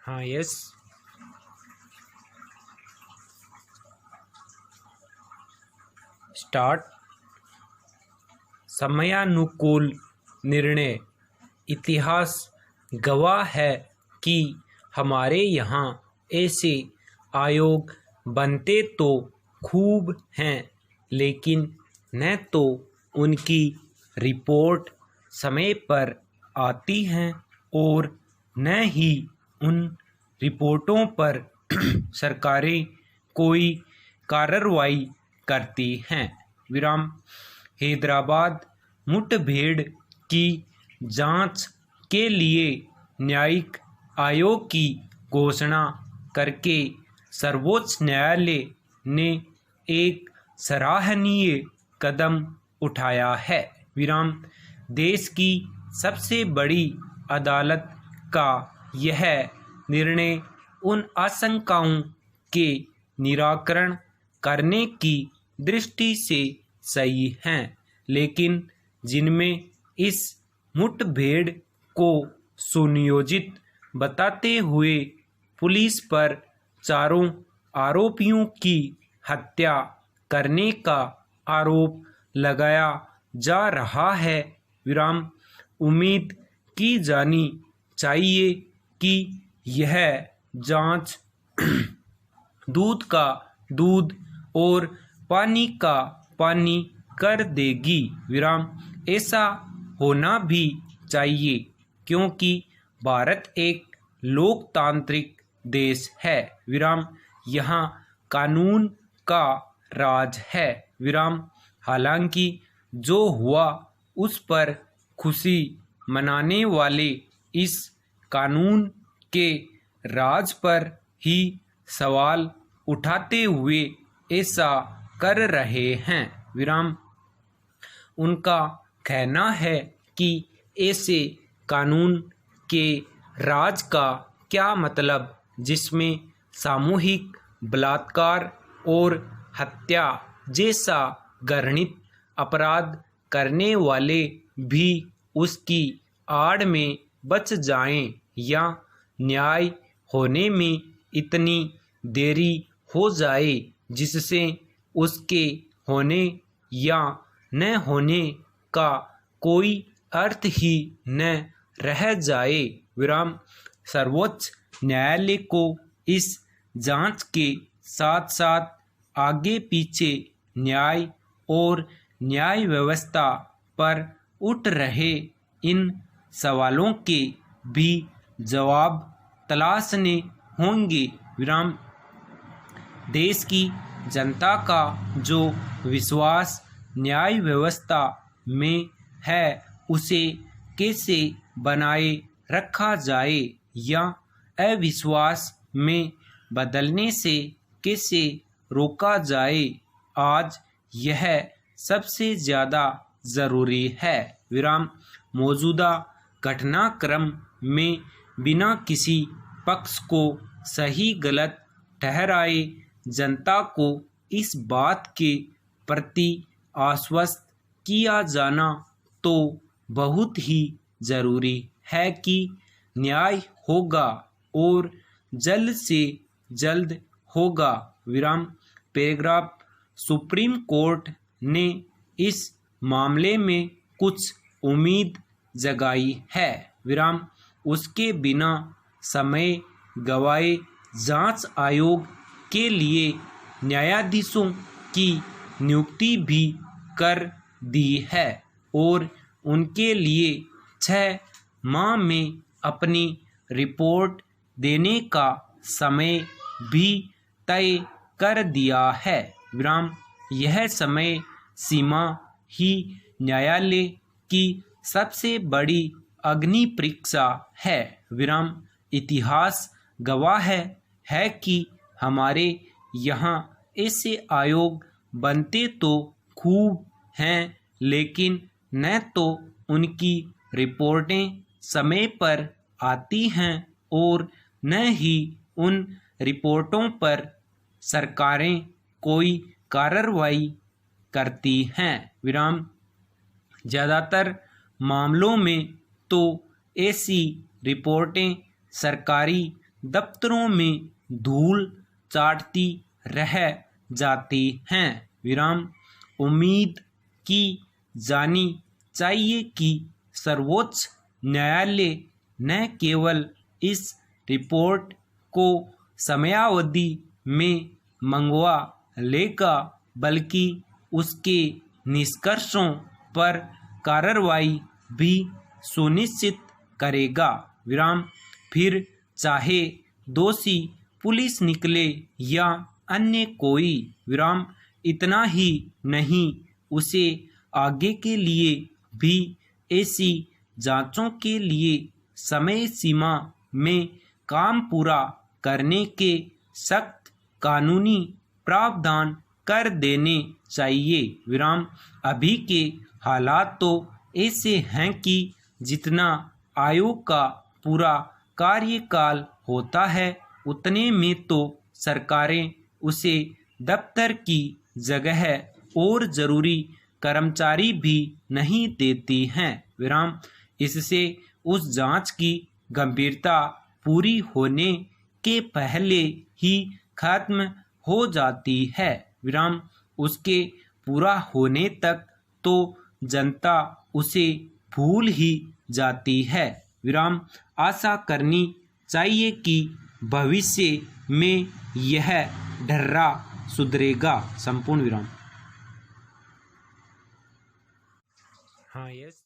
हाँ yes. Start. समयानुकूल निर्णय। इतिहास गवाह है कि हमारे यहाँ ऐसे आयोग बनते तो खूब हैं, लेकिन न तो उनकी रिपोर्ट समय पर आती हैं और न ही उन रिपोर्टों पर सरकारें कोई कार्रवाई करती हैं। विराम। हैदराबाद मुठभेड़ की जांच के लिए न्यायिक आयोग की घोषणा करके सर्वोच्च न्यायालय ने एक सराहनीय कदम उठाया है। विराम। देश की सबसे बड़ी अदालत का यह निर्णय उन आशंकाओं के निराकरण करने की दृष्टि से सही है, लेकिन जिनमें इस मुठभेड़ को सुनियोजित बताते हुए पुलिस पर चारों आरोपियों की हत्या करने का आरोप लगाया जा रहा है। विराम। उम्मीद की जानी चाहिए कि यह जांच दूध का दूध और पानी का पानी कर देगी। विराम। ऐसा होना भी चाहिए, क्योंकि भारत एक लोकतांत्रिक देश है। विराम। यहाँ कानून का राज है। विराम। हालांकि जो हुआ उस पर खुशी मनाने वाले इस कानून के राज पर ही सवाल उठाते हुए ऐसा कर रहे हैं। विराम। उनका कहना है कि ऐसे कानून के राज का क्या मतलब, जिसमें सामूहिक बलात्कार और हत्या जैसा घृणित अपराध करने वाले भी उसकी आड़ में बच जाएं, या न्याय होने में इतनी देरी हो जाए जिससे उसके होने या न होने का कोई अर्थ ही न रह जाए। विराम। सर्वोच्च न्यायालय को इस जांच के साथ साथ आगे पीछे न्याय और न्याय व्यवस्था पर उठ रहे इन सवालों के भी जवाब तलाशने होंगे। विराम। देश की जनता का जो विश्वास न्याय व्यवस्था में है उसे कैसे बनाए रखा जाए, या अविश्वास में बदलने से कैसे रोका जाए, आज यह सबसे ज़्यादा ज़रूरी है। विराम। मौजूदा घटनाक्रम में बिना किसी पक्ष को सही गलत ठहराए जनता को इस बात के प्रति आश्वस्त किया जाना तो बहुत ही ज़रूरी है कि न्याय होगा और जल्द से जल्द होगा। विराम। पैराग्राफ। सुप्रीम कोर्ट ने इस मामले में कुछ उम्मीद जगाई है। विराम। उसके बिना समय गवाए जांच आयोग के लिए न्यायाधीशों की नियुक्ति भी कर दी है और उनके लिए 6 माह में अपनी रिपोर्ट देने का समय भी तय कर दिया है। विराम। यह समय सीमा ही न्यायालय की सबसे बड़ी अग्नि परीक्षा है। विराम। इतिहास गवाह है कि हमारे यहाँ ऐसे आयोग बनते तो खूब हैं, लेकिन न तो उनकी रिपोर्टें समय पर आती हैं और न ही उन रिपोर्टों पर सरकारें कोई कार्रवाई करती हैं। विराम। ज़्यादातर मामलों में तो ऐसी रिपोर्टें सरकारी दफ्तरों में धूल चाटती रह जाती हैं। विराम। उम्मीद की जानी चाहिए कि सर्वोच्च न्यायालय न केवल इस रिपोर्ट को समयावधि में मंगवा लेगा बल्कि उसके निष्कर्षों पर कार्रवाई भी सुनिश्चित करेगा। विराम। फिर चाहे दोषी पुलिस निकले या अन्य कोई। विराम। इतना ही नहीं, उसे आगे के लिए भी ऐसी जांचों के लिए समय सीमा में काम पूरा करने के सख्त कानूनी प्रावधान कर देने चाहिए। विराम। अभी के हालात तो ऐसे हैं कि जितना आयोग का पूरा कार्यकाल होता है उतने में तो सरकारें उसे दफ्तर की जगह और जरूरी कर्मचारी भी नहीं देती हैं। विराम। इससे उस जांच की गंभीरता पूरी होने के पहले ही खत्म हो जाती है। विराम। उसके पूरा होने तक तो जनता उसे भूल ही जाती है। विराम। आशा करनी चाहिए कि भविष्य में यह ढर्रा सुधरेगा। संपूर्ण विराम। हाँ, यस।